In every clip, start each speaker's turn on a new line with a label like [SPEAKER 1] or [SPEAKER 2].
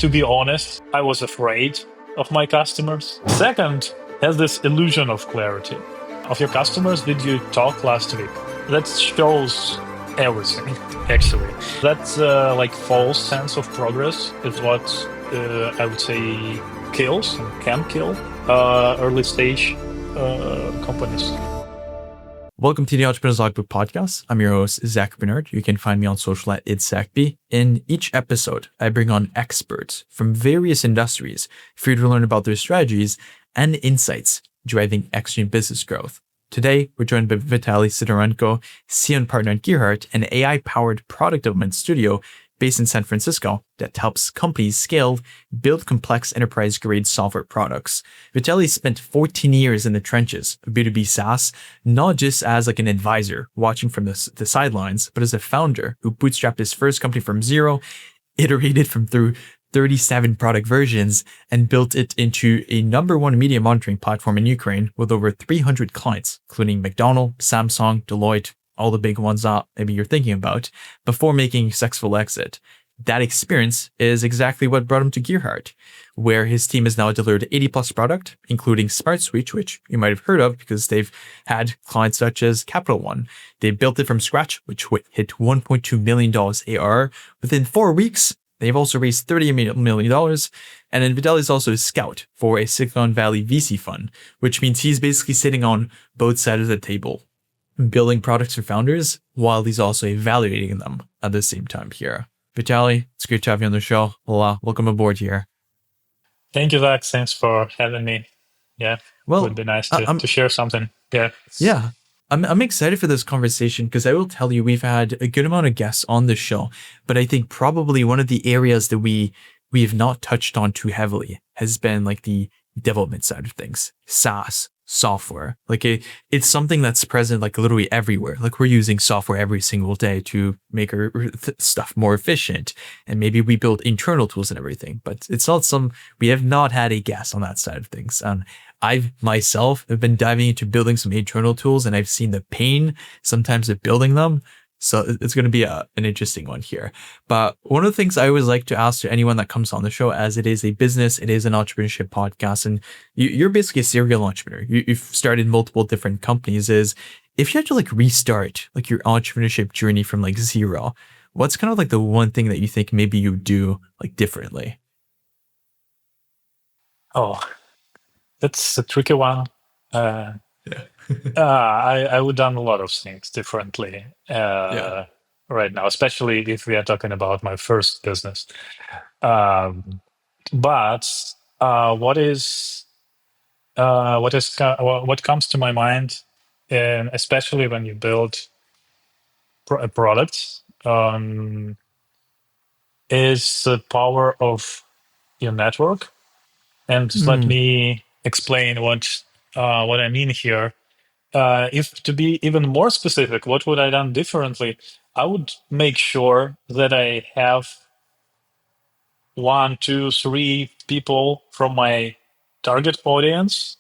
[SPEAKER 1] To be honest, I was afraid of my customers. Second, has this illusion of clarity. Of your customers, did you talk last week? That shows everything, actually. That's like false sense of progress is what I would say kills and can kill early stage companies.
[SPEAKER 2] Welcome to the Entrepreneur's Logbook podcast. I'm your host, Zach Bernard. You can find me on social at @ItZachB. In each episode, I bring on experts from various industries for you to learn about their strategies and insights driving extreme business growth. Today, we're joined by Vitalii Sydorenko, CEO and partner at Gearheart, an AI-powered product development studio based in San Francisco that helps companies scale, build complex enterprise-grade software products. Vitalii spent 14 years in the trenches of B2B SaaS, not just as like an advisor watching from the sidelines, but as a founder who bootstrapped his first company from zero, iterated through 37 product versions, and built it into a #1 media monitoring platform in Ukraine with over 300 clients, including McDonald, Samsung, Deloitte, all the big ones that maybe you're thinking about, before making a successful exit. That experience is exactly what brought him to Gearheart, where his team has now delivered 80+ product, including Smart Switch, which you might have heard of because they've had clients such as Capital One. They built it from scratch, which hit $1.2 million ARR within 4 weeks. They've also raised $30 million. And then Vitalii is also a scout for a Silicon Valley VC fund, which means he's basically sitting on both sides of the table, building products for founders while he's also evaluating them at the same time here. Vitalii, it's great to have you on the show. Well, welcome aboard here.
[SPEAKER 1] Thank you, Zach. Thanks for having me. Yeah,
[SPEAKER 2] well,
[SPEAKER 1] it would be nice to share something.
[SPEAKER 2] Yeah. I'm excited for this conversation because I will tell you we've had a good amount of guests on the show, but I think probably one of the areas that we have not touched on too heavily has been like the development side of things, SaaS, software. Like it's something that's present like literally everywhere. Like we're using software every single day to make our stuff more efficient, and maybe we build internal tools and everything, but it's not we have not had a guest on that side of things. And I myself have been diving into building some internal tools, and I've seen the pain sometimes of building them. So it's going to be an interesting one here. But one of the things I always like to ask to anyone that comes on the show, as it is a business, it is an entrepreneurship podcast, and you're basically a serial entrepreneur. You've started multiple different companies. Is if you had to like restart like your entrepreneurship journey from like zero, what's kind of like the one thing that you think maybe you do like differently?
[SPEAKER 1] Oh, that's a tricky one.
[SPEAKER 2] Yeah.
[SPEAKER 1] I would done a lot of things differently right now, especially if we are talking about my first business. But what comes to my mind, and especially when you build a product, is the power of your network. And let me explain what I mean here. If to be even more specific, what would I done differently? I would make sure that I have 1, 2, 3 people from my target audience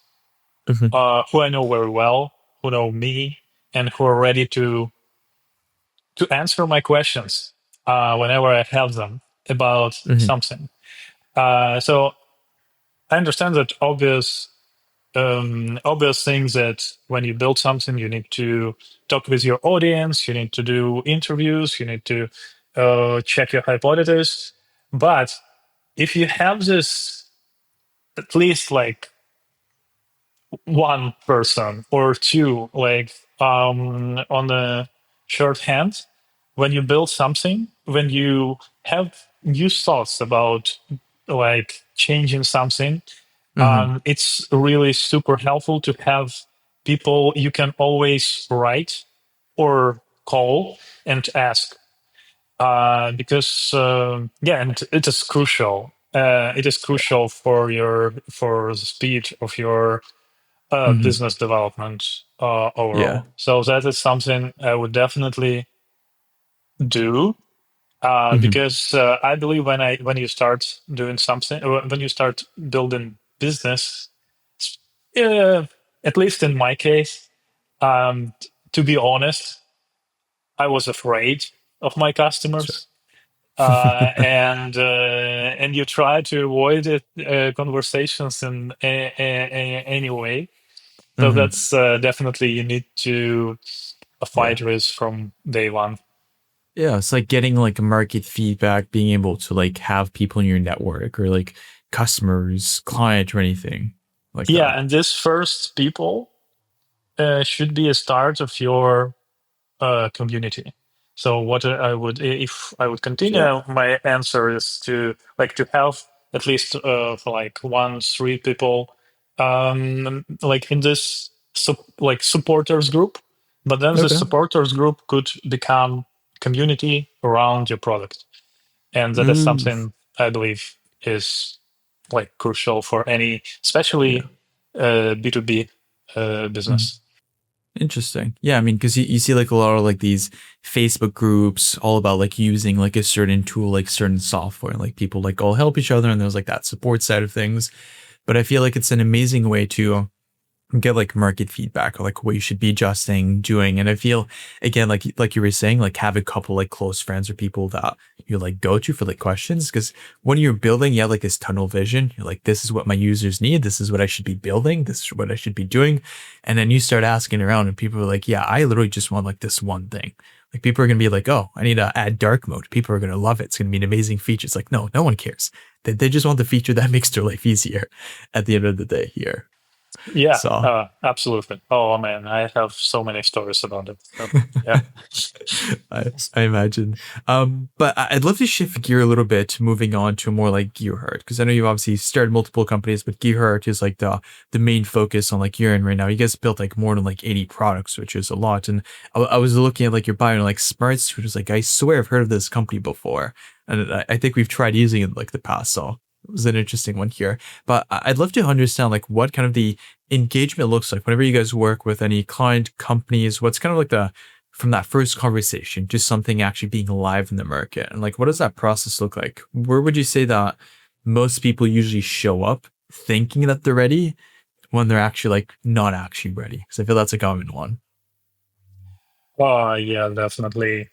[SPEAKER 1] who I know very well, who know me, and who are ready to answer my questions whenever I have them about something. So I understand that obvious things that when you build something, you need to talk with your audience, you need to do interviews, you need to check your hypothesis. But if you have this, at least like one person or two, like on the shorthand, when you build something, when you have new thoughts about like changing something, it's really super helpful to have people you can always write or call and ask, because and it is crucial. It is crucial for the speed of your business development overall.
[SPEAKER 2] Yeah.
[SPEAKER 1] So that is something I would definitely do. Because I believe when you start doing something, or when you start building business, at least in my case, to be honest, I was afraid of my customers. and you try to avoid it, conversations in any way. So
[SPEAKER 2] Hmm.
[SPEAKER 1] that's definitely you need to
[SPEAKER 2] Yeah.
[SPEAKER 1] fight with from day one.
[SPEAKER 2] Yeah, it's like getting like market feedback, being able to like have people in your network or like customers, client or anything like
[SPEAKER 1] Yeah,
[SPEAKER 2] that.
[SPEAKER 1] and this first people should be a start of your community. So what I would, if I would
[SPEAKER 2] Yeah.
[SPEAKER 1] continue, my answer is to like to have at least for like 1, 3 people, like in this like supporters group. But then the
[SPEAKER 2] Okay.
[SPEAKER 1] supporters group could become community around your product, and that is
[SPEAKER 2] Mm,
[SPEAKER 1] something I believe is like crucial for any,
[SPEAKER 2] yeah.
[SPEAKER 1] especially B2B
[SPEAKER 2] Mhm.
[SPEAKER 1] business.
[SPEAKER 2] Interesting. Yeah, I mean, because you see like a lot of like these Facebook groups all about like using like a certain tool, like certain software, and like people like all help each other, and there's like that support side of things. But I feel like it's an amazing way to get like market feedback or like what you should be adjusting, doing. And I feel again, like you were saying, like have a couple like close friends or people that you like go to for like questions. Because when you're building, you have like this tunnel vision. You're like, this is what my users need. This is what I should be building. This is what I should be doing. And then you start asking around, and people are like, yeah, I literally just want like this one thing. Like people are gonna be like, oh, I need to add dark mode. People are gonna love it. It's gonna be an amazing feature. It's like, no, no one cares. They just want the feature that makes their life easier at the end of the day here.
[SPEAKER 1] Yeah,
[SPEAKER 2] So
[SPEAKER 1] absolutely. Oh man, I have so many stories about it. So, yeah.
[SPEAKER 2] I imagine. But I'd love to shift gear a little bit, moving on to more like Gearheart, because I know you obviously started multiple companies, but Gearheart is like the main focus on like you're in right now. You guys built like more than like 80 products, which is a lot. And I was looking at like your bio and like Smart Suit was like, I swear I've heard of this company before. And I think we've tried using it like the past. So it was an interesting one here. But I'd love to understand like what kind of the engagement looks like whenever you guys work with any client companies. What's kind of like the from that first conversation to something actually being live in the market? And like, what does that process look like? Where would you say that most people usually show up thinking that they're ready when they're actually like not actually ready? Because I feel that's a common one.
[SPEAKER 1] Yeah, definitely.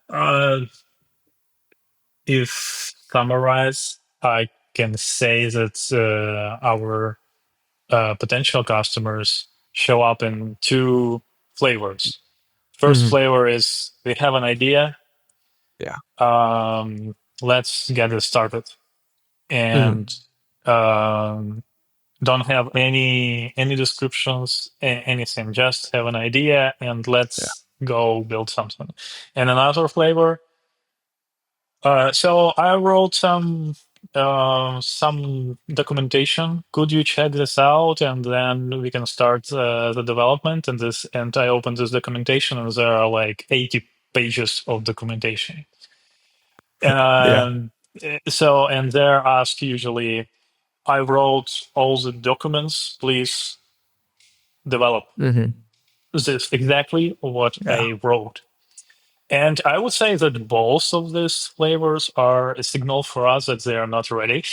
[SPEAKER 1] Uh, if summarize, I can say that our potential customers show up in two flavors. First
[SPEAKER 2] Mm-hmm.
[SPEAKER 1] flavor is we have an idea.
[SPEAKER 2] Yeah.
[SPEAKER 1] Let's get it started,
[SPEAKER 2] Mm-hmm.
[SPEAKER 1] and um, don't have any descriptions, anything. Just have an idea and
[SPEAKER 2] Yeah.
[SPEAKER 1] let's go build something. And another flavor. So I wrote some documentation. Could you check this out? And then we can start the development. And this, and I opened this documentation, and there are like 80 pages of documentation.
[SPEAKER 2] Yeah.
[SPEAKER 1] And so, and they're asked usually, I wrote all the documents. Please develop
[SPEAKER 2] Mm-hmm.
[SPEAKER 1] this exactly what
[SPEAKER 2] Yeah.
[SPEAKER 1] I wrote. And I would say that both of these flavors are a signal for us that they are not ready,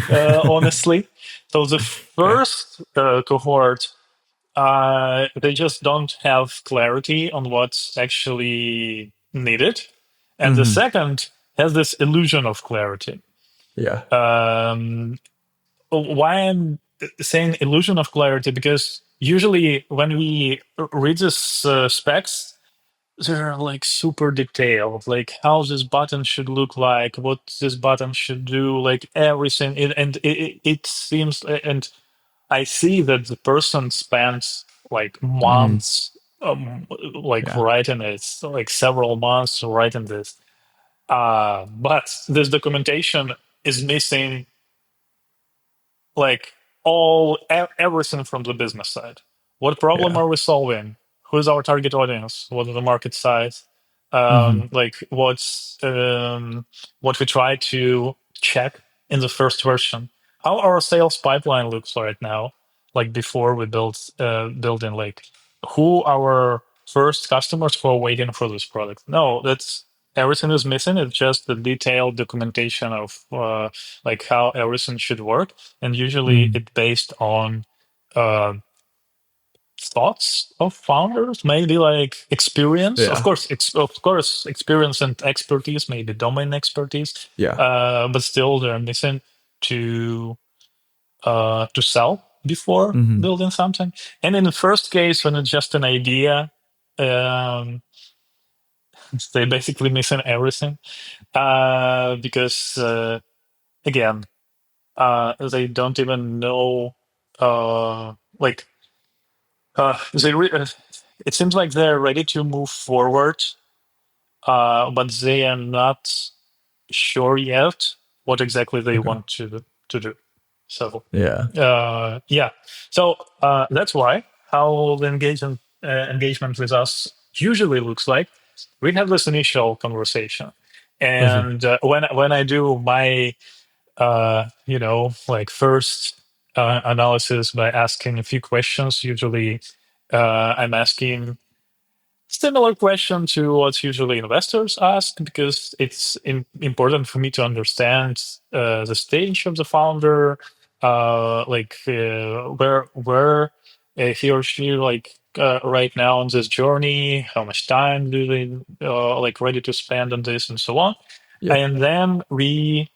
[SPEAKER 1] honestly. So the
[SPEAKER 2] Okay.
[SPEAKER 1] first cohort, they just don't have clarity on what's actually needed. And the
[SPEAKER 2] Mm-hmm.
[SPEAKER 1] second has this illusion of clarity.
[SPEAKER 2] Yeah.
[SPEAKER 1] Um, why I'm saying illusion of clarity, because usually when we read this specs, they're like super detailed, like how this button should look like, what this button should do, like everything. It seems, and I see that the person spends like
[SPEAKER 2] Mm-hmm.
[SPEAKER 1] months, like
[SPEAKER 2] Yeah.
[SPEAKER 1] writing it, like several months writing this. But this documentation is missing like everything from the business side. What problem
[SPEAKER 2] Yeah.
[SPEAKER 1] are we solving? Who is our target audience? What is the market size?
[SPEAKER 2] Mm-hmm.
[SPEAKER 1] Like what we try to check in the first version. How our sales pipeline looks right now, like before we build in, like who our first customers who are waiting for this product. No, that's everything is missing. It's just the detailed documentation of like how everything should work, and usually
[SPEAKER 2] Mm-hmm.
[SPEAKER 1] it's based on uh, thoughts of founders, maybe like experience. Of
[SPEAKER 2] Yeah.
[SPEAKER 1] course, experience and expertise, maybe domain expertise.
[SPEAKER 2] Yeah.
[SPEAKER 1] But still, they're missing to sell before
[SPEAKER 2] Mm-hmm.
[SPEAKER 1] building something. And in the first case, when it's just an idea, um, they basically missing everything because again, they don't even know like it seems like they're ready to move forward, but they are not sure yet what exactly they
[SPEAKER 2] Okay.
[SPEAKER 1] want to do. So
[SPEAKER 2] Yeah.
[SPEAKER 1] yeah, so that's why how the engagement with us usually looks like. We have this initial conversation,
[SPEAKER 2] Mm-hmm.
[SPEAKER 1] and when I do my like first analysis by asking a few questions, usually I'm asking similar question to what usually investors ask because it's important for me to understand the stage of the founder, where he or she right now on this journey, how much time do they ready to spend on this and so on,
[SPEAKER 2] Yeah.
[SPEAKER 1] and then we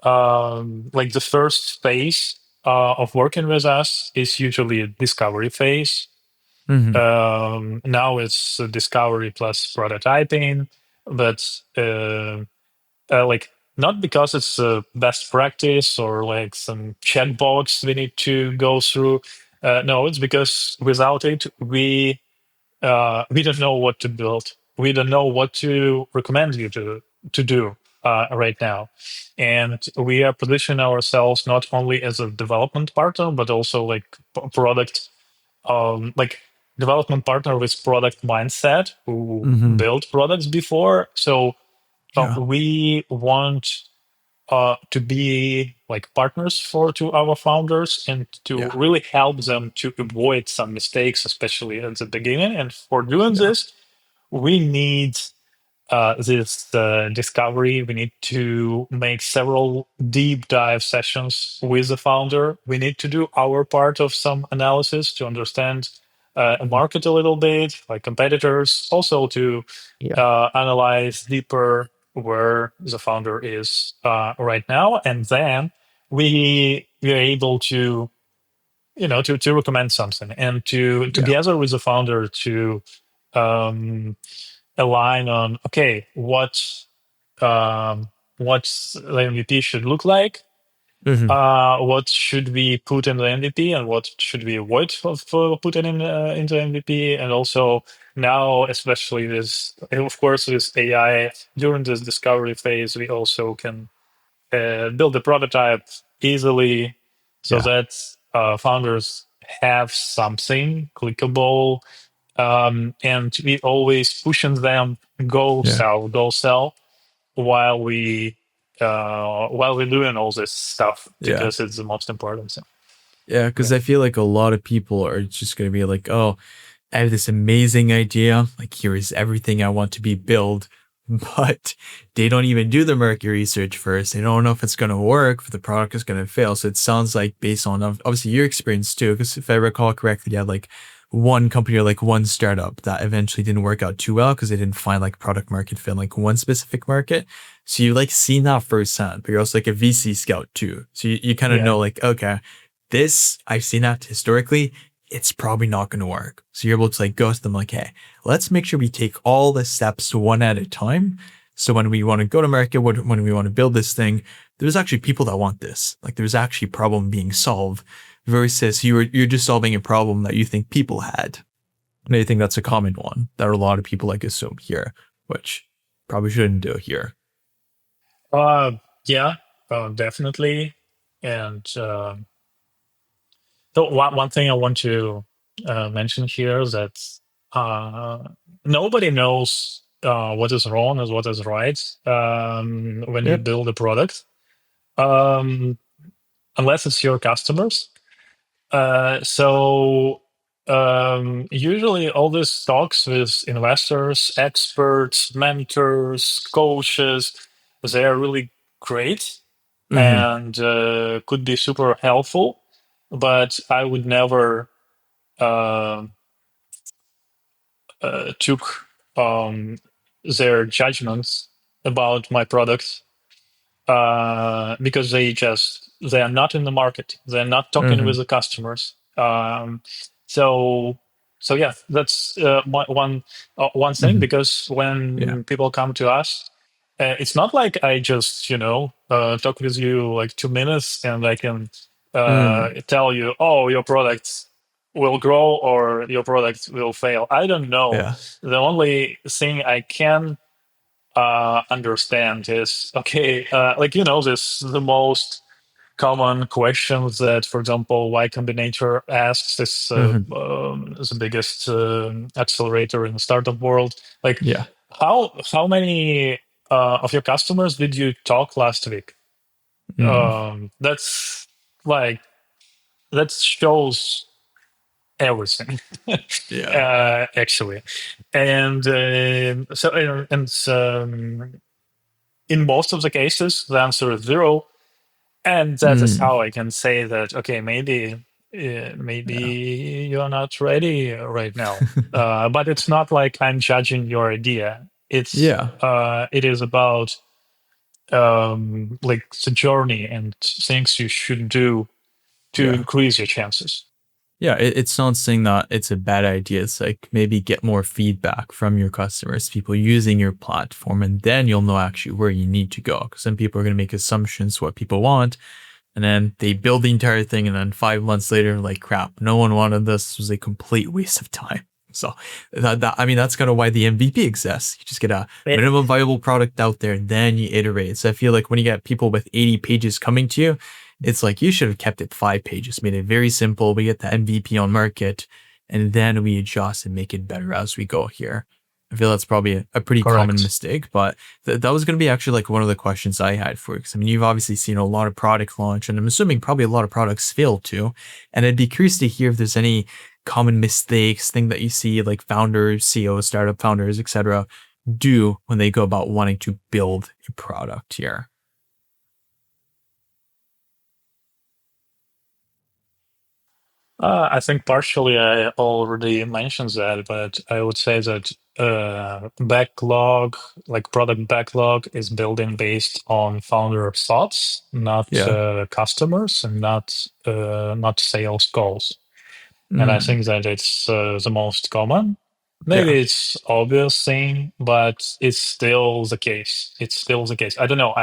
[SPEAKER 1] the first phase of working with us is usually a discovery phase.
[SPEAKER 2] Mm-hmm.
[SPEAKER 1] Now it's discovery plus prototyping, but not because it's a best practice or like some checkbox we need to go through. No, it's because without it, we don't know what to build. We don't know what to recommend you to do right now, and we are positioning ourselves not only as a development partner but also like product like development partner with product mindset who
[SPEAKER 2] Mm-hmm.
[SPEAKER 1] built products before. So
[SPEAKER 2] Yeah.
[SPEAKER 1] we want to be like partners to our founders and to
[SPEAKER 2] Yeah.
[SPEAKER 1] really help them to avoid some mistakes, especially at the beginning. And for doing
[SPEAKER 2] Yeah.
[SPEAKER 1] this, we need this discovery. We need to make several deep dive sessions with the founder. We need to do our part of some analysis to understand a
[SPEAKER 2] Mm-hmm.
[SPEAKER 1] market a little bit, like competitors, also to
[SPEAKER 2] Yeah.
[SPEAKER 1] analyze deeper where the founder is right now, and then we are able to to recommend something and to
[SPEAKER 2] Yeah.
[SPEAKER 1] together with the founder to um, align on okay what the MVP should look like,
[SPEAKER 2] Mm-hmm.
[SPEAKER 1] what should we put in the MVP and what should we avoid for putting into MVP, and also now especially this of course with AI during this discovery phase we also can build a prototype easily so
[SPEAKER 2] Yeah.
[SPEAKER 1] that founders have something clickable, and we always pushing them
[SPEAKER 2] Yeah.
[SPEAKER 1] go sell while while we're doing all this stuff
[SPEAKER 2] Yeah.
[SPEAKER 1] because it's the most important thing.
[SPEAKER 2] Yeah. Because
[SPEAKER 1] Yeah,
[SPEAKER 2] I feel like a lot of people are just gonna be like, "Oh, I have this amazing idea. Like, here is everything I want to be built." But they don't even do the market research first. They don't know if it's going to work, if the product is going to fail. So it sounds like, based on obviously your experience too, because if I recall correctly, you had like one company or like one startup that eventually didn't work out too well because they didn't find like product market fit in like one specific market. So you like seen that firsthand, but you're also like a VC scout too. So you kind of
[SPEAKER 1] yeah,
[SPEAKER 2] know like, okay, this, I've seen that historically, it's probably not going to work. So you're able to like go to them like, hey, let's make sure we take all the steps one at a time. So when we want to go to market, when we want to build this thing, there's actually people that want this. Like there's actually a problem being solved versus you're just solving a problem that you think people had. And I think that's a common one that a lot of people like assume here, which probably shouldn't do here.
[SPEAKER 1] uh, yeah, definitely. And so one thing I want to mention here is that uh, nobody knows what is wrong and what is right when you
[SPEAKER 2] Yep.
[SPEAKER 1] build a product, um, unless it's your customers. So usually all these talks with investors, experts, mentors, coaches, they are really great
[SPEAKER 2] Mm-hmm.
[SPEAKER 1] and could be super helpful. But I would never took their judgments about my products because they are not in the market. They're not talking
[SPEAKER 2] Mm-hmm.
[SPEAKER 1] with the customers. So so yeah, that's one thing.
[SPEAKER 2] Mm-hmm.
[SPEAKER 1] Because
[SPEAKER 2] Yeah.
[SPEAKER 1] when people come to us, it's not like I just talk with you like 2 minutes and I can
[SPEAKER 2] Mm.
[SPEAKER 1] tell you, oh, your product will grow or your product will fail. I don't know.
[SPEAKER 2] Yeah.
[SPEAKER 1] The only thing I can understand is, okay, like this the most common questions that, for example, Y Combinator asks, is
[SPEAKER 2] Mm-hmm.
[SPEAKER 1] the biggest accelerator in the startup world. Like,
[SPEAKER 2] Yeah.
[SPEAKER 1] how many of your customers did you talk last week?
[SPEAKER 2] Mm.
[SPEAKER 1] That's like, that shows everything,
[SPEAKER 2] Yeah.
[SPEAKER 1] actually. And in most of the cases, the answer is zero. And that is
[SPEAKER 2] Mm.
[SPEAKER 1] how I can say that, okay, maybe
[SPEAKER 2] Yeah.
[SPEAKER 1] you're not ready right now. But it's not like I'm judging your idea.
[SPEAKER 2] Yeah.
[SPEAKER 1] It is about like the journey and things you should do to
[SPEAKER 2] Yeah.
[SPEAKER 1] increase your chances.
[SPEAKER 2] Yeah, it's not saying that it's a bad idea. It's like maybe get more feedback from your customers, people using your platform, and then you'll know actually where you need to go. Because some people are going to make assumptions what people want, and then they build the entire thing, and then 5 months later, like crap, no one wanted this. This was a complete waste of time. So I mean, that's kind of why the MVP exists. You just get a
[SPEAKER 1] Eh,
[SPEAKER 2] minimum viable product out there, and then you iterate. So I feel like when you get people with 80 pages coming to you, it's like you should have kept it 5 pages, made it very simple. We get the MVP on market, and then we adjust and make it better as we go here. I feel that's probably a pretty common
[SPEAKER 1] Correct.
[SPEAKER 2] mistake, but that was going to be actually like one of the questions I had for you. Because I mean, you've obviously seen a lot of product launch, and I'm assuming probably a lot of products fail too. And I'd be curious to hear if there's any common mistakes, thing that you see like founders, CEOs, startup founders, etc., do when they go about wanting to build a product here.
[SPEAKER 1] I think partially I already mentioned that, but I would say that backlog, like product backlog, is building based on founder thoughts, not
[SPEAKER 2] Yeah.
[SPEAKER 1] customers, and not sales goals. And I
[SPEAKER 2] Mm,
[SPEAKER 1] think that it's the most common.
[SPEAKER 2] yeah.
[SPEAKER 1] Maybe it's obvious thing, but it's still the case. It's still the case. I don't know.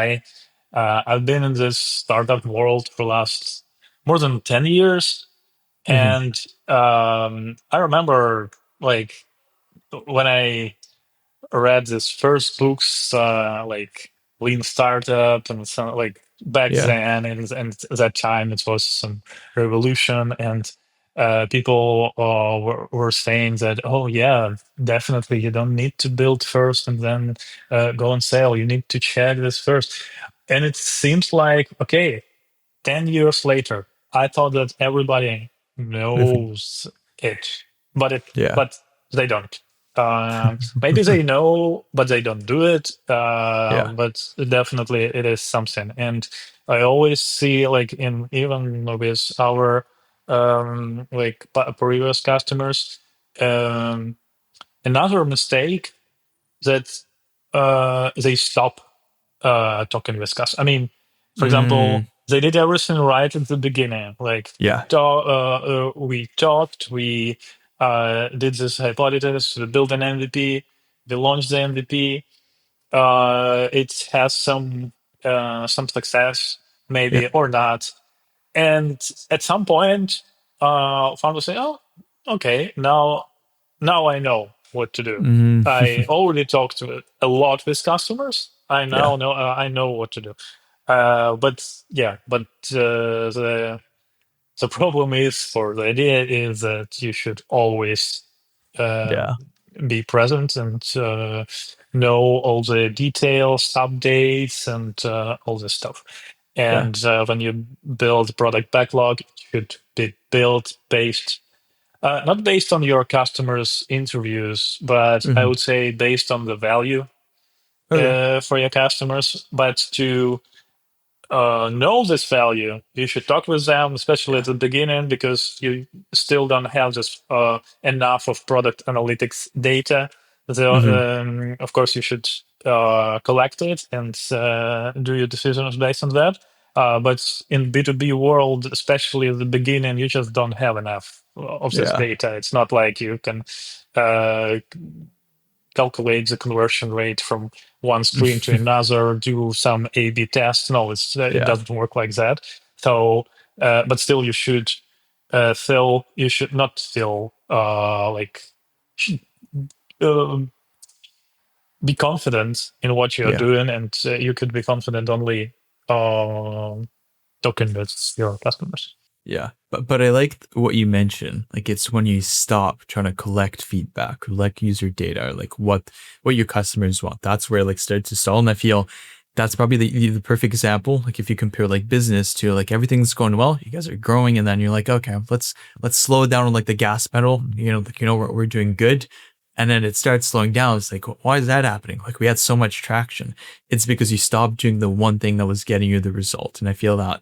[SPEAKER 1] I've been in this startup world for last more than 10 years,
[SPEAKER 2] Hmm.
[SPEAKER 1] and I remember like when I read these first books, like Lean Startup, and some like back
[SPEAKER 2] Yeah.
[SPEAKER 1] then, and that time it was some revolution, and people were saying that, oh yeah, definitely you don't need to build first and then go on sale. You need to check this first, and it seems like, okay, 10 years later, I thought that everybody
[SPEAKER 2] Hmm.
[SPEAKER 1] knows it, but
[SPEAKER 2] Yeah.
[SPEAKER 1] but they don't. Maybe they know, but they don't do it.
[SPEAKER 2] Yeah.
[SPEAKER 1] But definitely, it is something. And I always see, like, in even with our like previous customers, um, another mistake that they stop talking with customers. I mean, for example,
[SPEAKER 2] Mm,
[SPEAKER 1] they did everything right at the beginning. Like,
[SPEAKER 2] yeah.
[SPEAKER 1] we talked, we did this hypothesis, we built an MVP, we launched the MVP. It has some success,
[SPEAKER 2] Yeah.
[SPEAKER 1] maybe or not. And at some point, founders say, "Oh, okay, now I know what to do.
[SPEAKER 2] Mm,
[SPEAKER 1] I already talked to a lot with customers.
[SPEAKER 2] yeah.
[SPEAKER 1] I know what to do." But yeah, but the problem is, for the idea is that you should always uh,
[SPEAKER 2] Yeah.
[SPEAKER 1] be present and know all the details, updates, and all this stuff.
[SPEAKER 2] Yeah.
[SPEAKER 1] And when you build product backlog, it should be built based not based on your customers' interviews, but I
[SPEAKER 2] Hmm.
[SPEAKER 1] would say based on the value
[SPEAKER 2] Okay.
[SPEAKER 1] for your customers, but to know this value, you should talk with them, especially at
[SPEAKER 2] Yeah.
[SPEAKER 1] the beginning, because you still don't have this enough of product analytics data. So,
[SPEAKER 2] Hmm.
[SPEAKER 1] of course, you should collect it and do your decisions based on that. But in B2B world, especially at the beginning, you just don't have enough of this
[SPEAKER 2] Yeah.
[SPEAKER 1] data. It's not like you can uh, calculate the conversion rate from one screen to another, do some A/B tests. No, it
[SPEAKER 2] Yeah.
[SPEAKER 1] doesn't work like that. So, but still, you should not still should, um be confident in what you're
[SPEAKER 2] Yeah.
[SPEAKER 1] doing, and you could be confident only talking with your customers.
[SPEAKER 2] Yeah. But I like what you mentioned. Like it's when you stop trying to collect feedback, collect user data, like what your customers want. That's where like starts to stall. And I feel that's probably the perfect example. Like if you compare like business to like everything's going well, you guys are growing, and then you're like, okay, let's slow it down on like the gas pedal. Like we're doing good. And then it starts slowing down. It's like, why is that happening? Like we had so much traction. It's because you stopped doing the one thing that was getting you the result. And I feel that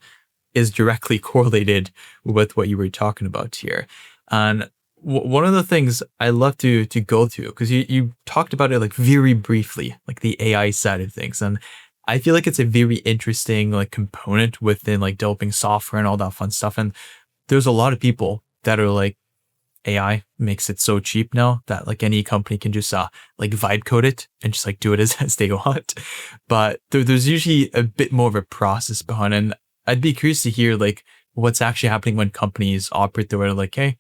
[SPEAKER 2] is directly correlated with what you were talking about here. And one of the things I love to go through, because you talked about it like very briefly, like the AI side of things. And I feel like it's a very interesting like component within like developing software and all that fun stuff. And there's a lot of people that are like, AI makes it so cheap now that like any company can just like vibe code it and just like do it as they want. But there's usually a bit more of a process behind it. And I'd be curious to hear like what's actually happening when companies operate the way like, hey,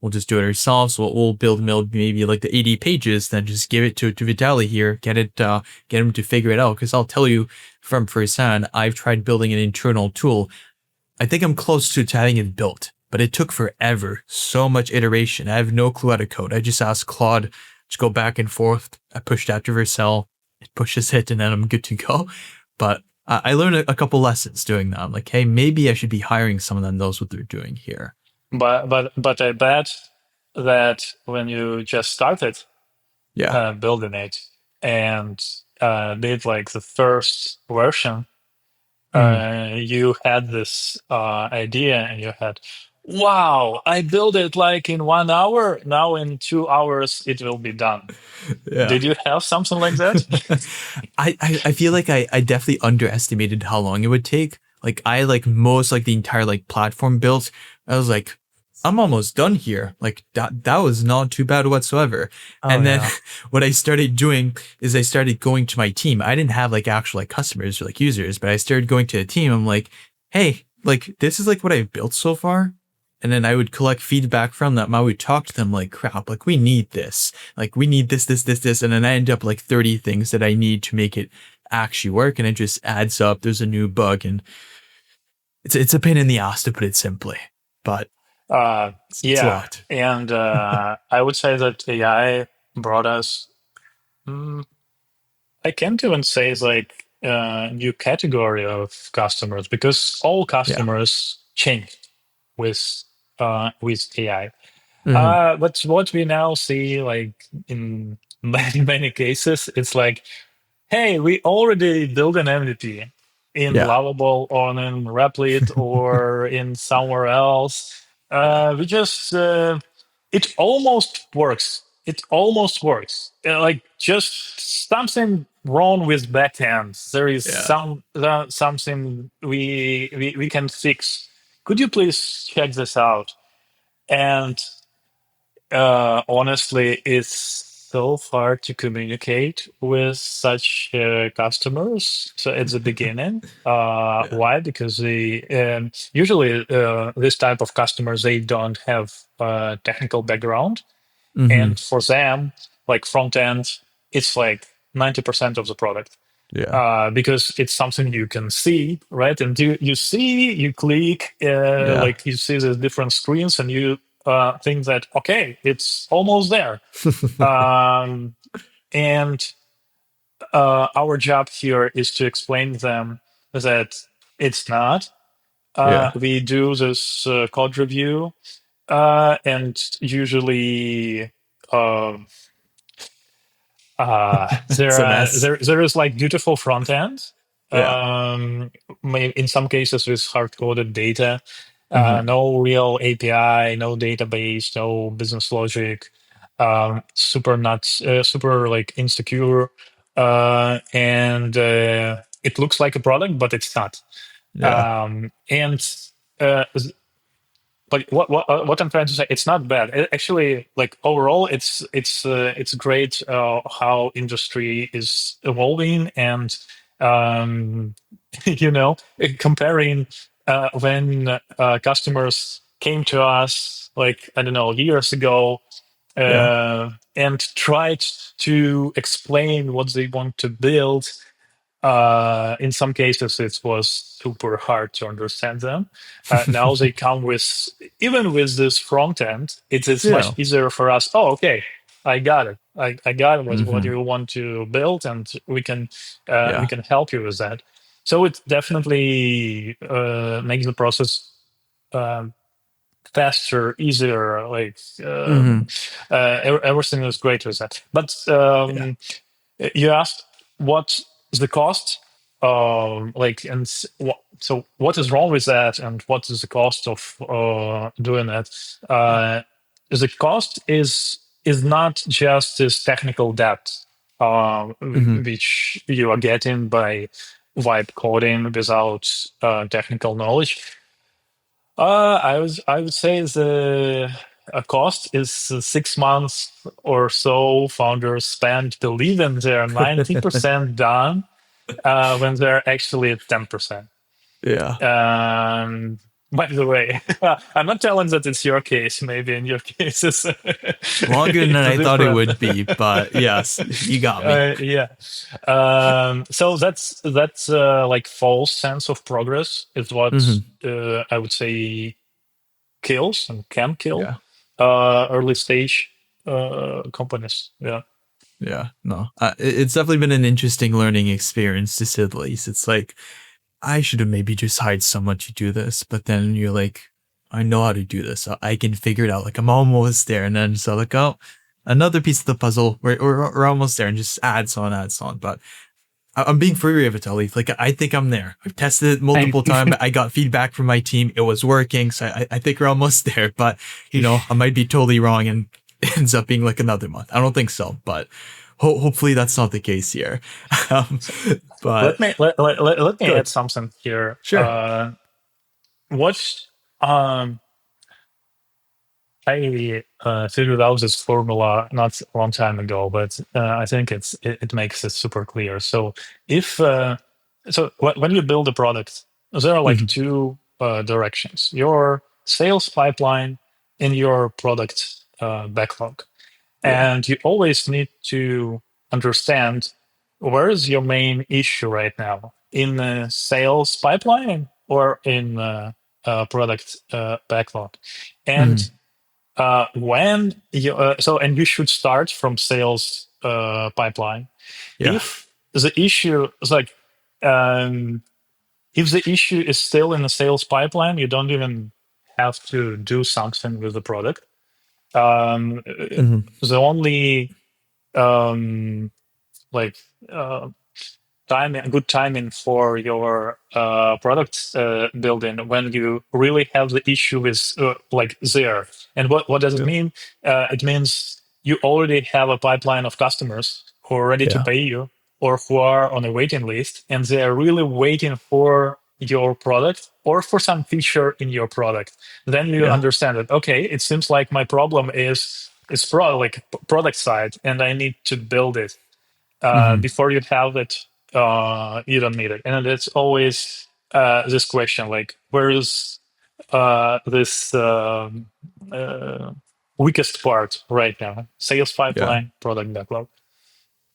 [SPEAKER 2] we'll just do it ourselves. We'll build maybe like the 80 pages, then just give it to Vitalii here, get him to figure it out. Because I'll tell you from firsthand, I've tried building an internal tool. I think I'm close to having it built, but it took forever. So much iteration. I have no clue how to code. I just asked Claude to go back and forth. I pushed after Vercel. It pushes it, and then I'm good to go. But I learned a couple lessons doing that. I'm like, hey, maybe I should be hiring someone that knows what they're doing here.
[SPEAKER 1] But I bet that when you just started
[SPEAKER 2] Yeah.
[SPEAKER 1] building it and did like the first version,
[SPEAKER 2] Mm.
[SPEAKER 1] you had this idea and you had, wow, I built it like in 1 hour. Now in 2 hours it will be done.
[SPEAKER 2] Yeah.
[SPEAKER 1] Did you have something like that?
[SPEAKER 2] I feel like I definitely underestimated how long it would take. Like I like most like the entire like platform built. I was like, I'm almost done here. Like that was not too bad whatsoever.
[SPEAKER 1] Oh
[SPEAKER 2] And then
[SPEAKER 1] yeah.
[SPEAKER 2] what I started doing is I started going to my team. I didn't have like actual like customers or like users, but I started going to a team. I'm like, hey, like this is like what I've built so far. And then I would collect feedback from them. I would talk to them like, crap, like we need this. Like we need this. And then I end up like 30 things that I need to make it actually work. And it just adds up. There's a new bug, and it's a pain in the ass, to put it simply, but
[SPEAKER 1] Uh,
[SPEAKER 2] it's a
[SPEAKER 1] yeah.
[SPEAKER 2] lot.
[SPEAKER 1] And I would say that AI brought us, mm, I can't even say it's like a new category of customers, because all
[SPEAKER 2] Yeah.
[SPEAKER 1] customers changed with AI.
[SPEAKER 2] Hmm.
[SPEAKER 1] But what we now see, like in many cases, it's like, hey, we already built an MVP in
[SPEAKER 2] Yeah.
[SPEAKER 1] Lovable or in Replit or in somewhere else. We just it almost works. It almost works. Like just something wrong with backend. There is
[SPEAKER 2] Yeah.
[SPEAKER 1] something we can fix. Could you please check this out? And honestly, it's so hard to communicate with such customers. So at the beginning,
[SPEAKER 2] Yeah.
[SPEAKER 1] why? Because they usually this type of customers, they don't have technical background,
[SPEAKER 2] Hmm.
[SPEAKER 1] and for them, like front end, it's like 90% of the product.
[SPEAKER 2] Yeah.
[SPEAKER 1] Because it's something you can see, right? And you see, you click,
[SPEAKER 2] Yeah.
[SPEAKER 1] like you see the different screens, and you think that okay, it's almost there. Um, and our job here is to explain them that it's not.
[SPEAKER 2] Yeah.
[SPEAKER 1] We do this code review, and usually.
[SPEAKER 2] It's a mess.
[SPEAKER 1] There is like beautiful front end,
[SPEAKER 2] Yeah.
[SPEAKER 1] In some cases with hard-coded data,
[SPEAKER 2] Hmm.
[SPEAKER 1] no real API, no database, no business logic, super like insecure, and it looks like a product, but it's not.
[SPEAKER 2] Yeah.
[SPEAKER 1] And uh, but what I'm trying to say, it's not bad. Actually, like overall, it's great how industry is evolving, and um, comparing when customers came to us like I don't know years ago
[SPEAKER 2] Yeah.
[SPEAKER 1] and tried to explain what they want to build. In some cases, it was super hard to understand them. Now they come with, even with this front end, it is much
[SPEAKER 2] Yeah.
[SPEAKER 1] easier for us. Oh, okay, I got it. I got what
[SPEAKER 2] Hmm.
[SPEAKER 1] you want to build, and we
[SPEAKER 2] Yeah.
[SPEAKER 1] can help you with that. So it definitely makes the process um, faster, easier. Like
[SPEAKER 2] Hmm.
[SPEAKER 1] everything is great with that. But
[SPEAKER 2] Yeah.
[SPEAKER 1] you asked what's the cost, like, and so what is wrong with that, and what is the cost of doing that? The cost is not just this technical debt,
[SPEAKER 2] Hmm.
[SPEAKER 1] which you are getting by vibe coding without technical knowledge. I would say the cost is 6 months or so founders spend believing they're 90% done when they're actually at 10%.
[SPEAKER 2] Yeah.
[SPEAKER 1] Um, by the way, I'm not telling that it's your case. Maybe in your case
[SPEAKER 2] Longer than
[SPEAKER 1] it's
[SPEAKER 2] I thought it
[SPEAKER 1] different.
[SPEAKER 2] would be, but yes, you got me.
[SPEAKER 1] Yeah. So that's like false sense of progress is what
[SPEAKER 2] Hmm.
[SPEAKER 1] I would say kills and can kill
[SPEAKER 2] Yeah.
[SPEAKER 1] early stage companies. Yeah.
[SPEAKER 2] Yeah. No, it's definitely been an interesting learning experience to say the least. It's like, I should have maybe just hired someone to do this, but then you're like, I know how to do this. So I can figure it out. Like I'm almost there. And then so like, oh, another piece of the puzzle. We're almost there and just adds on. But I'm being for you, Vitalii. Like I think I'm there. I've tested it
[SPEAKER 1] And
[SPEAKER 2] multiple times. I got feedback from my team. It was working. So I think we're almost there. But I might be totally wrong and it ends up being like another month. I don't think so, but hopefully that's not the case here. um, but
[SPEAKER 1] let me add
[SPEAKER 2] good.
[SPEAKER 1] something here.
[SPEAKER 2] Sure.
[SPEAKER 1] What um, I figured out this formula not a long time ago, but I think it makes it super clear. So if when you build a product, there are like
[SPEAKER 2] Hmm.
[SPEAKER 1] two directions: your sales pipeline and your product backlog.
[SPEAKER 2] Yeah.
[SPEAKER 1] And you always need to understand where is your main issue right now in the sales pipeline or in product backlog. And
[SPEAKER 2] Hmm.
[SPEAKER 1] when you and you should start from sales pipeline.
[SPEAKER 2] Yeah.
[SPEAKER 1] If the issue is like um, if the issue is still in the sales pipeline, you don't even have to do something with the product.
[SPEAKER 2] Hmm.
[SPEAKER 1] The only um, like uh, good timing for your product building when you really have the issue with like there. And what does it
[SPEAKER 2] Yeah.
[SPEAKER 1] mean? It means you already have a pipeline of customers who are ready to
[SPEAKER 2] Yeah.
[SPEAKER 1] pay you or who are on a waiting list, and they are really waiting for your product or for some feature in your product. Then you
[SPEAKER 2] Yeah.
[SPEAKER 1] understand that, okay, it seems like my problem is product side, and I need to build it.
[SPEAKER 2] Hmm.
[SPEAKER 1] Before you have it, you don't need it. And it's always this question, like, where is this uh, weakest part right now? Sales
[SPEAKER 2] Yeah.
[SPEAKER 1] pipeline, product backlog.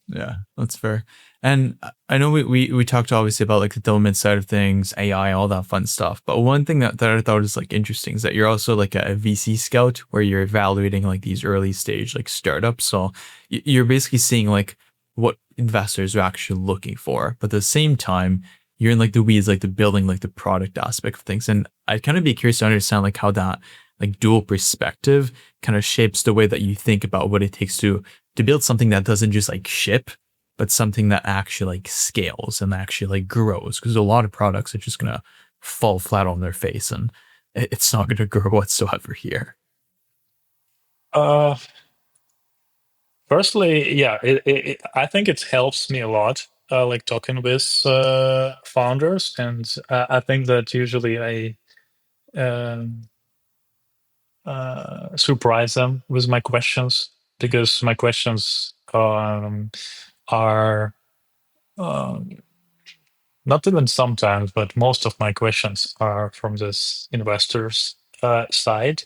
[SPEAKER 2] Yeah. That's fair. And I know we talked obviously about like the development side of things, AI, all that fun stuff. But one thing that I thought was like interesting is that you're also like a VC scout where you're evaluating like these early stage like startups. So you're basically seeing like what investors are actually looking for. But at the same time, you're in like the weeds, like the building, like the product aspect of things. And I'd kind of be curious to understand like how that like dual perspective kind of shapes the way that you think about what it takes to build something that doesn't just like ship, but something that actually like scales and actually like grows, because a lot of products are just gonna fall flat on their face and it's not gonna grow whatsoever here.
[SPEAKER 1] Uh, Firstly, yeah, I think it helps me a lot, like talking with founders, and I think that usually I um, surprise them with my questions because my questions are um, not even sometimes, but most of my questions are from this investors side.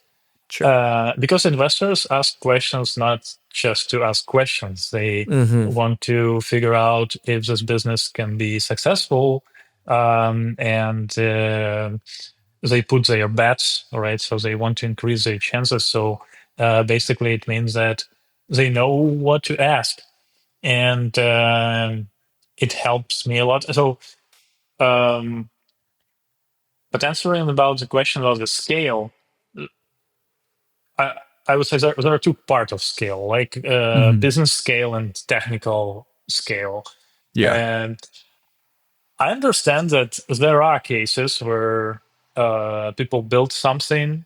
[SPEAKER 2] Sure.
[SPEAKER 1] Because investors ask questions not just to ask questions. They
[SPEAKER 2] Mm-hmm.
[SPEAKER 1] want to figure out if this business can be successful, and they put their bets, right? So they want to increase their chances. So basically, it means that they know what to ask, and it helps me a lot. So, um, but answering about the question about the scale, I, I would say there are two parts of scale, like
[SPEAKER 2] Mm-hmm.
[SPEAKER 1] business scale and technical scale.
[SPEAKER 2] Yeah.
[SPEAKER 1] And I understand that there are cases where people built something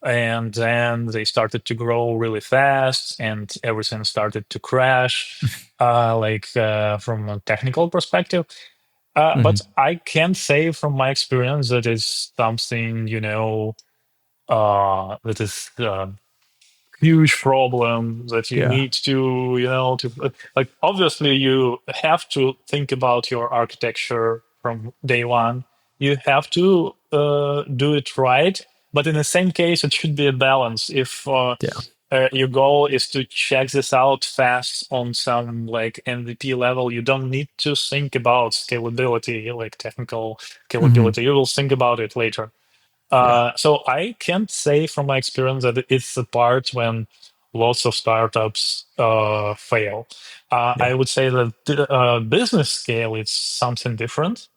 [SPEAKER 1] and then they started to grow really fast and everything started to crash, from a technical perspective.
[SPEAKER 2] Mm-hmm.
[SPEAKER 1] But I can say from my experience that it's something, that is huge problem that you
[SPEAKER 2] Yeah.
[SPEAKER 1] need to like obviously you have to think about your architecture from day one. You have to do it right, but in the same case it should be a balance. If
[SPEAKER 2] Yeah.
[SPEAKER 1] your goal is to check this out fast on some like MVP level, you don't need to think about scalability, like technical
[SPEAKER 2] Mm-hmm.
[SPEAKER 1] scalability. You will think about it later.
[SPEAKER 2] Yeah.
[SPEAKER 1] So I can't say from my experience that it's the part when lots of startups fail.
[SPEAKER 2] Yeah.
[SPEAKER 1] I would say that the business scale is something different,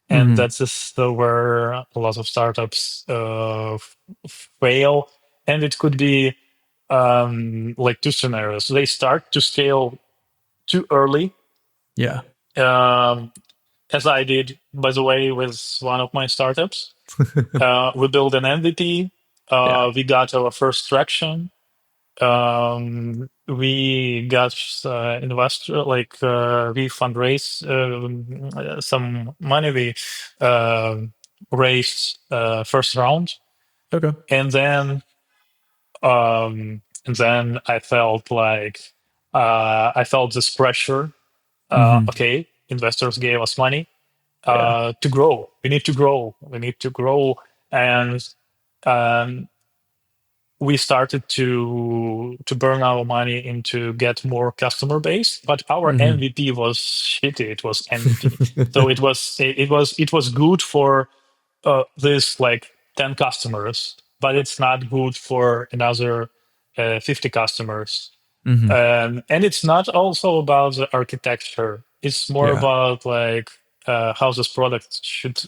[SPEAKER 1] and
[SPEAKER 2] Mm-hmm.
[SPEAKER 1] that's just where a lot of startups fail. And it could be like two scenarios. They start to scale too early,
[SPEAKER 2] Yeah.
[SPEAKER 1] um, as I did, by the way, with one of my startups. We built an MVP.
[SPEAKER 2] Yeah.
[SPEAKER 1] We got our first traction. We got investor, we fundraised some money. We uh, raised first round,
[SPEAKER 2] Okay.
[SPEAKER 1] and then I felt like I felt this pressure.
[SPEAKER 2] Mm-hmm.
[SPEAKER 1] Okay, investors gave us money
[SPEAKER 2] Yeah.
[SPEAKER 1] to grow. We need to grow. We need to grow, and um, we started to burn our money into get more customer base. But our
[SPEAKER 2] Mm-hmm.
[SPEAKER 1] MVP was shitty. It was MVP, so it was good for this like 10 customers, but it's not good for another 50 customers.
[SPEAKER 2] Mm-hmm.
[SPEAKER 1] And it's not also about the architecture. It's more
[SPEAKER 2] Yeah.
[SPEAKER 1] about like how this product should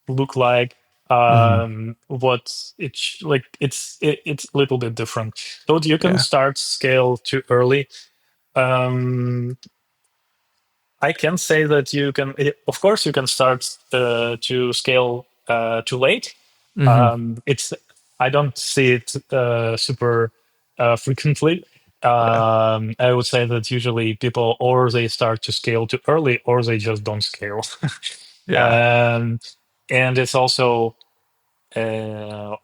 [SPEAKER 1] look like.
[SPEAKER 2] Mm-hmm.
[SPEAKER 1] What it's a little bit different. So you can
[SPEAKER 2] Yeah.
[SPEAKER 1] start scale too early. Um, I can say that you can, of course, you can start to scale too late.
[SPEAKER 2] Mm-hmm.
[SPEAKER 1] It's I don't see it super frequently.
[SPEAKER 2] Yeah.
[SPEAKER 1] I would say that usually people or they start to scale too early or they just don't scale.
[SPEAKER 2] Yeah.
[SPEAKER 1] um, and it's also uh,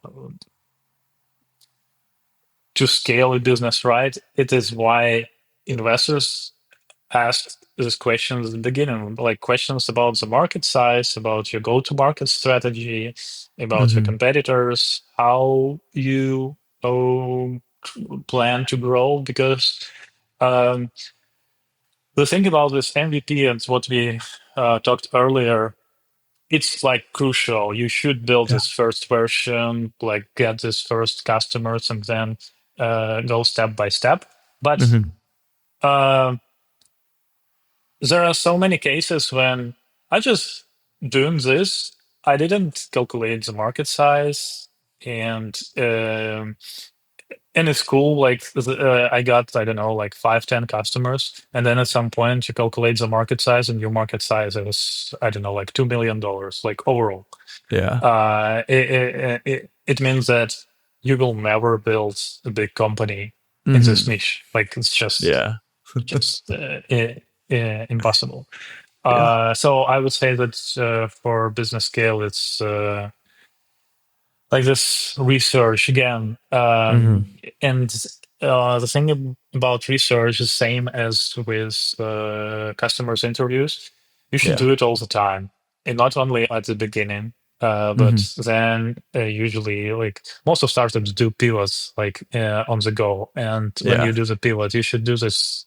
[SPEAKER 1] to scale a business right. It is why investors ask these questions at the beginning, like questions about the market size, about your go-to-market strategy, about your
[SPEAKER 2] Mm-hmm.
[SPEAKER 1] competitors, how you plan to grow. Because um, the thing about this MVP and what we talked earlier, it's like crucial. You should build
[SPEAKER 2] Yeah.
[SPEAKER 1] this first version, like get this first customers, and then go step by step. But
[SPEAKER 2] Mm-hmm.
[SPEAKER 1] um there are so many cases when I just doing this. I didn't calculate the market size, and and it's cool. Like I got, I don't know, like 5, 10 customers, and then at some point you calculate the market size, and your market size is, I don't know, like $2 million, like overall.
[SPEAKER 2] Yeah.
[SPEAKER 1] It means that you will never build a big company in this niche. Like it's
[SPEAKER 2] Yeah.
[SPEAKER 1] just impossible.
[SPEAKER 2] Yeah.
[SPEAKER 1] So I would say that for business scale, it's like this research again. And the thing about research is same as with customers interviews. You should
[SPEAKER 2] Yeah.
[SPEAKER 1] do it all the time, and not only at the beginning. But then usually, like most of startups do pivots like on the go, and when
[SPEAKER 2] Yeah.
[SPEAKER 1] you do the pivot, you should do this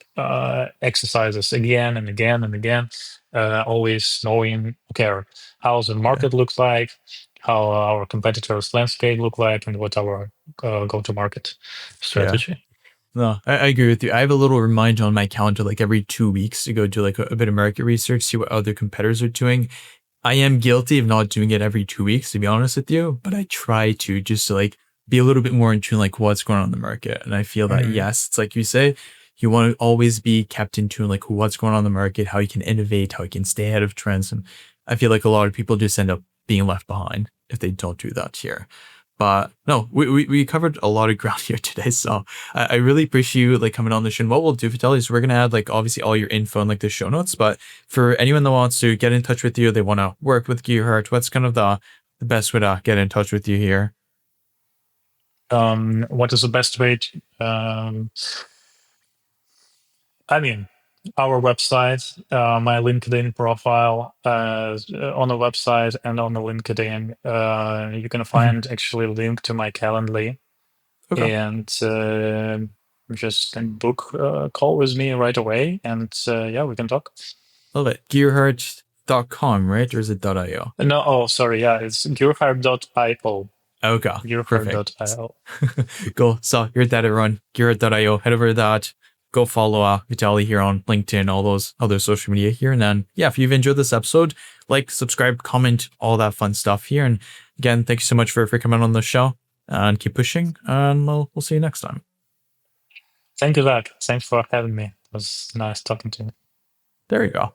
[SPEAKER 1] exercises again and again and again, always knowing, okay, how the market looks like, how our competitors' landscape look like, and what our go-to-market
[SPEAKER 2] Yeah.
[SPEAKER 1] strategy.
[SPEAKER 2] No, I agree with you. I have a little reminder on my calendar, like every 2 weeks, to go do like a bit of market research, see what other competitors are doing. I am guilty of not doing it every 2 weeks, to be honest with you, but I try to just to like be a little bit more in tune, like what's going on in the market. And I feel that, yes, it's like you say, you want to always be kept in tune, like what's going on in the market, how you can innovate, how you can stay ahead of trends. And I feel like a lot of people just end up being left behind if they don't do that here. But no, we covered a lot of ground here today. So I really appreciate you like coming on the show. And what we'll do, Vitalii, is we're gonna add like obviously all your info in like the show notes. But for anyone that wants to get in touch with you, they want to work with Gearheart, what's kind of the best way to get in touch with you here?
[SPEAKER 1] What is the best way to, I mean, our website, my LinkedIn profile on the website and on the LinkedIn, you can find actually a link to my Calendly,
[SPEAKER 2] Okay.
[SPEAKER 1] and just can book a call with me right away, and yeah, we can talk.
[SPEAKER 2] Love it. Gearheart.com, right? Or is it .io?
[SPEAKER 1] No, oh, sorry, yeah, it's gearheart.io.
[SPEAKER 2] Okay. Perfect.
[SPEAKER 1] Gearheart.io.
[SPEAKER 2] Cool. So you're that everyone. Gearheart.io. Head over to that. Go follow Vitalii here on LinkedIn, all those other social media here. And then, yeah, if you've enjoyed this episode, like, subscribe, comment, all that fun stuff here. And again, thank you so much for coming on the show, and keep pushing. And we'll see you next time.
[SPEAKER 1] Thank you, Zach. Thanks for having me. It was nice talking to you.
[SPEAKER 2] There you go.